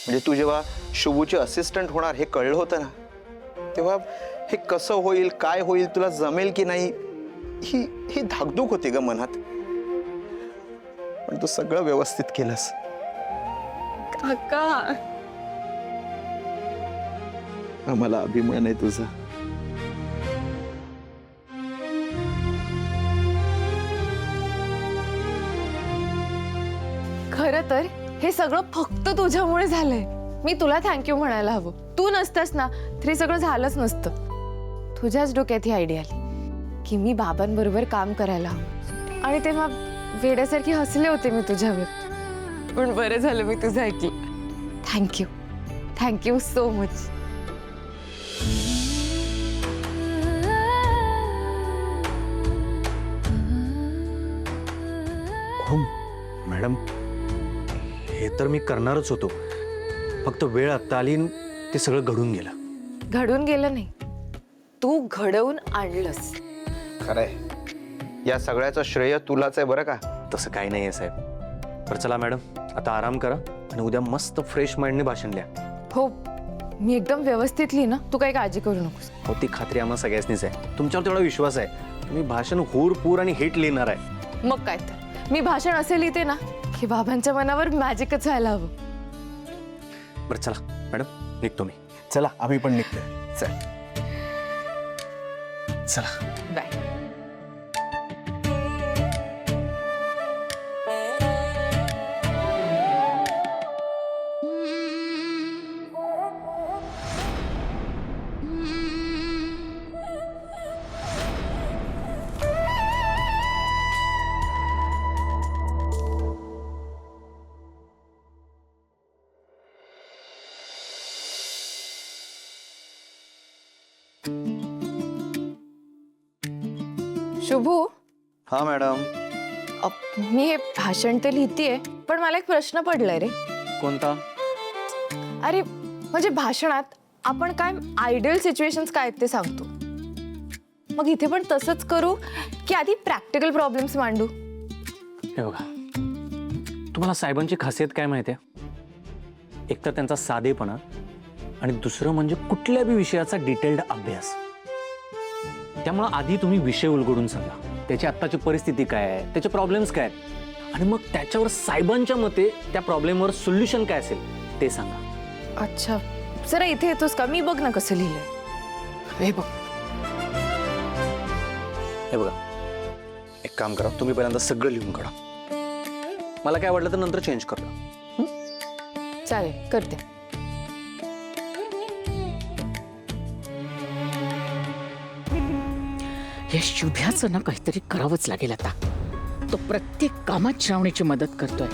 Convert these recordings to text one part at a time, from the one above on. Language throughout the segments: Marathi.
म्हणजे तू जेव्हा शुभूचे असिस्टंट होणार हे कळलं होतं ना, तेव्हा हे कसं होईल, काय होईल, तुला जमेल की नाही, ही ही धाकधूक होती ग मनात. पण तू सगळं व्यवस्थित केलंस. काका, आम्हाला अभिमान आहे तुझा. खरं तर हे सगळं फक्त तुझ्यामुळे झालंय. मी तुला थँक्यू म्हणायला हवं. तू नसतास ना तर हे सगळं झालंच नसतं. तुझ्याच डोक्यात ही आयडिया आली की मी बाबांबरोबर काम करायला हवं. आणि तेव्हा वेड्यासारखी हसले होते मी तुझ्यावर. पण बरं झालं मी तुझं ऐकलं. Thank you, thank you so much. हो मॅडम, हे तर मी करणारच होतो. फक्त वेळ आत्ता आली आणि ते सगळं घडून गेलं. घडून गेलं नाही, तू घडवून आणलंस. खरंय, या सगळ्याचं श्रेय तुलाच आहे बरं का. तसं काही नाही आहे साहेब. बरं चला मॅडम, आता आराम करा आणि उद्या मस्त फ्रेश माइंडने भाषण लिहा. हो, मी एकदम व्यवस्थित लिहिन, तू काही काळजी करू नकोस. हो, ती खात्री आम्हाला सगळ्यांनीच आहे. तुमच्यावर तेवढा विश्वास आहे. मी भाषण हूर पूर आणि हिट लिहिणार आहे. मग काय तर, मी भाषण असे लिहिते ना की बाबांच्या मनावर मॅजिकच व्हायला हवं. बरं चला मॅडम, निघतो मी. चला आम्ही पण निघतोय. चल. चला. बाय. शुभू, हा मॅडम. मी हे भाषण ते लिहितेय, पण मला एक प्रश्न पडलाय रे. कोणता? अरे म्हणजे भाषणात आपण काय आयडियल सिच्युएशन्स काय आहेत ते सांगतो. मग इथे पण तसंच करू की आधी प्रॅक्टिकल प्रॉब्लेम्स मांडू? हे बघा, तुम्हाला साहेबांची खासियत काय माहिती आहे? एक तर त्यांचा साधेपणा आणि दुसरं म्हणजे कुठल्या बी विषयाचा डिटेल्ड अभ्यास. त्यामुळे आधी तुम्ही विषय उलगडून सांगा, त्याची आत्ताची परिस्थिती काय आहे, त्याचे प्रॉब्लेम्स काय आहेत, आणि मग त्याच्यावर साहेबांच्या मते त्या प्रॉब्लेमवर सोल्युशन काय असेल ते सांगा. अच्छा, जरा इथे येतोस का? मी बघ ना कसं लिहिलंय. हे बघ. हे बघा, एक काम करा, तुम्ही पहिल्यांदा सगळं लिहून काढा. मला काय वाटलं तर नंतर चेंज करा. चालेल, करते. या शुभ्याचं ना काहीतरी करावंच लागेल आता. तो प्रत्येक कामात श्रावणीची मदत करतोय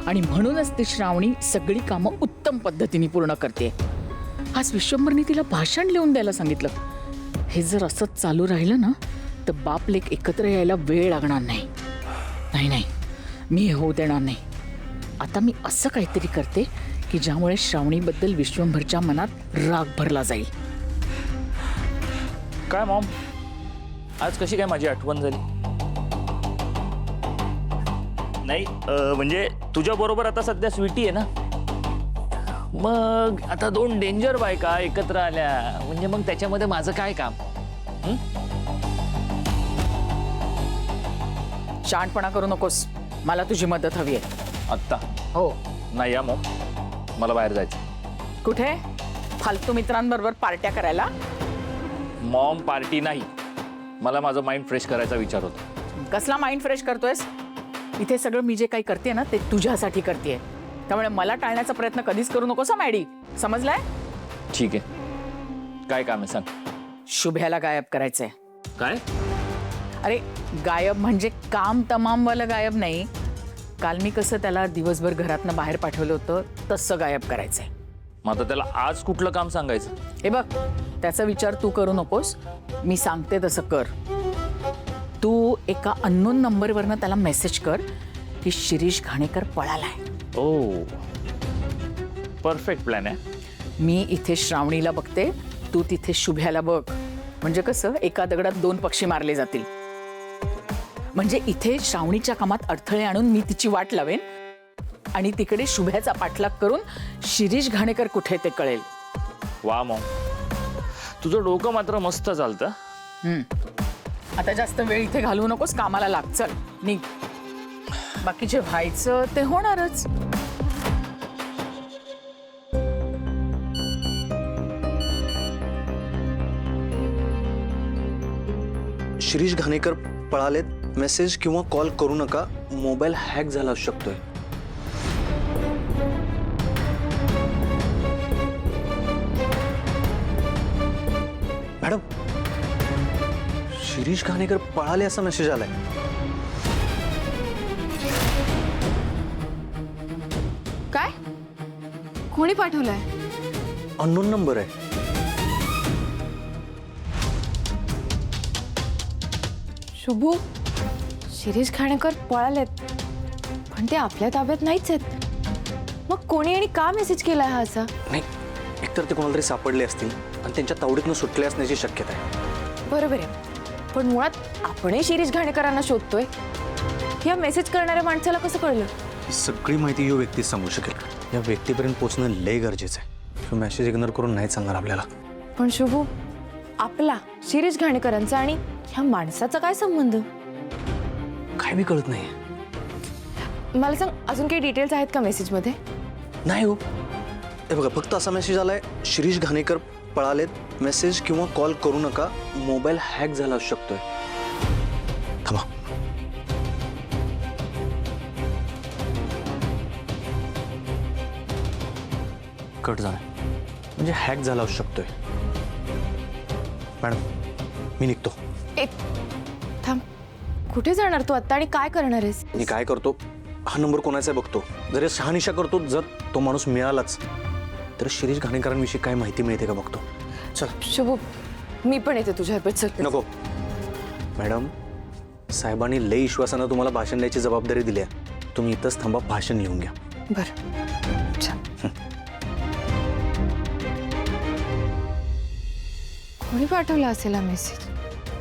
आणि म्हणूनच ती श्रावणी सगळी कामं उत्तम पद्धतीने पूर्ण करते. आज विश्वंभरनी तिला भाषण लिहून द्यायला सांगितलं. हे जर असंच चालू राहिलं ना तर बाप लेक एकत्र यायला वेळ लागणार नाही. नाही नाही, मी हे होऊ देणार नाही. आता मी असं काहीतरी करते की ज्यामुळे श्रावणीबद्दल विश्वंभरच्या मनात राग भरला जाईल. काय मॉम, आज कशी काय माझी आठवण झाली? नाही म्हणजे तुझ्या बरोबर आता सध्या स्वीटी आहे ना, मग आता दोन डेंजर बायका एकत्र आल्या म्हणजे मग त्याच्यामध्ये माझं काय काम? शहाणपणा करू नकोस, मला तुझी मदत हवी आहे. आत्ता हो. नाही या मॉम, मला बाहेर जायचं. कुठे? फालतू मित्रांबरोबर पार्ट्या करायला? मॉम, पार्टी नाही, मला माझं माइंड फ्रेश करायचा विचार होता. कसला माइंड फ्रेश करतोयस? इथे सगळं मी जे काही करते ना ते तुझ्यासाठी करते. त्यामुळे मला टाळण्याचा प्रयत्न कधीच करू नकोस मॅडी, समजलाय? ठीक आहे, काय काम आहे सांग. शुभ्याला गायब करायचंय. काय? अरे गायब म्हणजे काम तमाम वाला गायब नाही. काल मी कसं त्याला दिवसभर घरातनं बाहेर पाठवलं होतं तसं गायब करायचंय. मग आता त्याला आज कुठलं काम सांगायचं? हे बघ, त्याचा विचार तू करू नकोस, मी सांगते तसं कर. तू एका अननोन नंबरवरनं त्याला मेसेज कर की शिरीष घाणेकर पळालाय. ओ, परफेक्ट प्लॅन आहे. मी इथे श्रावणीला बघते, तू तिथे शुभ्याला बघ. म्हणजे कसं एका दगडात दोन पक्षी मारले जातील. म्हणजे इथे श्रावणीच्या कामात अडथळे आणून मी तिची वाट लावेन आणि तिकडे शुभ्याचा पाठलाग करून शिरीष घाणेकर कुठे ते कळेल. वा मॉम, तुझं डोकं मात्र मस्त चालतं. आता जास्त वेळ इथे घालवू नकोस, कामाला लाग. चल निघ. बाकी जे व्हायचं ते होणारच. शिरीष घाणेकर पळालेत, मेसेज किंवा कॉल करू नका, मोबाईल हॅक झाला असू शकतोय. मॅडम, शिरीष घाणेकर पळाले असा मेसेज आलाय. काय? कोणी पाठवलंय? अननोन नंबर आहे. शुभू, शिरीष घाणेकर पळालेत, पण ते आपल्या ताब्यात नाहीच आहेत. मग कोणी आणि का मेसेज केलाय हा असा? नाही, एकतर ते कोणाला तरी सापडले असतील आणि त्यांच्या तावडीतनं सुटले असण्याची शक्यता आहे. बरोबर आहे, पण मुळात आपणही शिरीष घाणेकरांना शोधतोय. या मेसेज करणाऱ्या माणसाला कसं कळलं? ही सगळी माहिती यो व्यक्तीच सांगू शकेल. या व्यक्तीपर्यंत पोहोचणं लय गरजेचं आहे. तो मेसेज इग्नोर करून नाही सांगणार आपल्याला. पण शुभू, आपला शिरीष घाणेकरांचा आणि ह्या माणसाचा काय संबंध? काय बी कळत नाही. मला सांग, अजून काही डिटेल्स आहेत का मेसेजमध्ये? नाही हो, हे बघा, फक्त असा मेसेज आलाय, शिरीष घाणेकर पळालेत, मेसेज किंवा कॉल करू नका, मोबाईल हॅक झाला असू शकतोय. थांबा. कट झाला म्हणजे हॅक झाला असू शकतोय. मॅडम, मी निघतो. एक थांब, कुठे जाणार तू आता आणि काय करणार आहेस? मी काय करतो, हा नंबर कोणाचा आहे बघतो. जर हे शहानिशा करतो, जर तो माणूस मिळालाच तर शिरीष घाणेकरांविषयी काय माहिती मिळते का बघतो. चल. शुभू, मी पण येते तुझ्याबरोबर. चल. नको मॅडम, साहेबांनी लई विश्वासानं तुम्हाला भाषण द्यायची जबाबदारी दिली आहे. तुम्ही इथंच थांबा, भाषण लिहून घ्या. बरं, चल. कोणी पाठवला असेल हा मेसेज?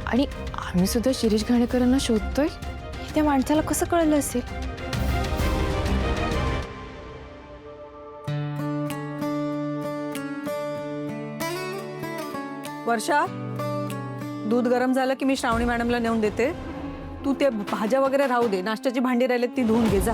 आणि आम्ही सुद्धा शिरीष घाणेकरांना शोधतोय, हे त्या माणसाला कसं कळलं असेल? वर्षा, दूध गरम झालं की मी श्रावणी मॅडमला नेऊन देते. तू ते भाज्या वगैरे राहू दे, नाश्त्याची भांडी राहिलेत ती धुवून घे जा.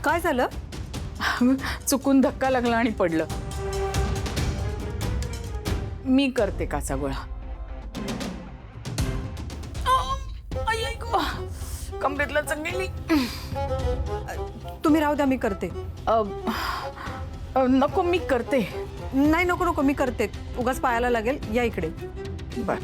काय झालं? चुकून धक्का लागला आणि पडलं. मी करते काचा गोळा. कमरेतला चंगेली. तुम्ही राहू द्या, मी करते. नको, मी करते. नाही, नको नको, मी करते. उगाच पायाला लागेल. या इकडे. बर.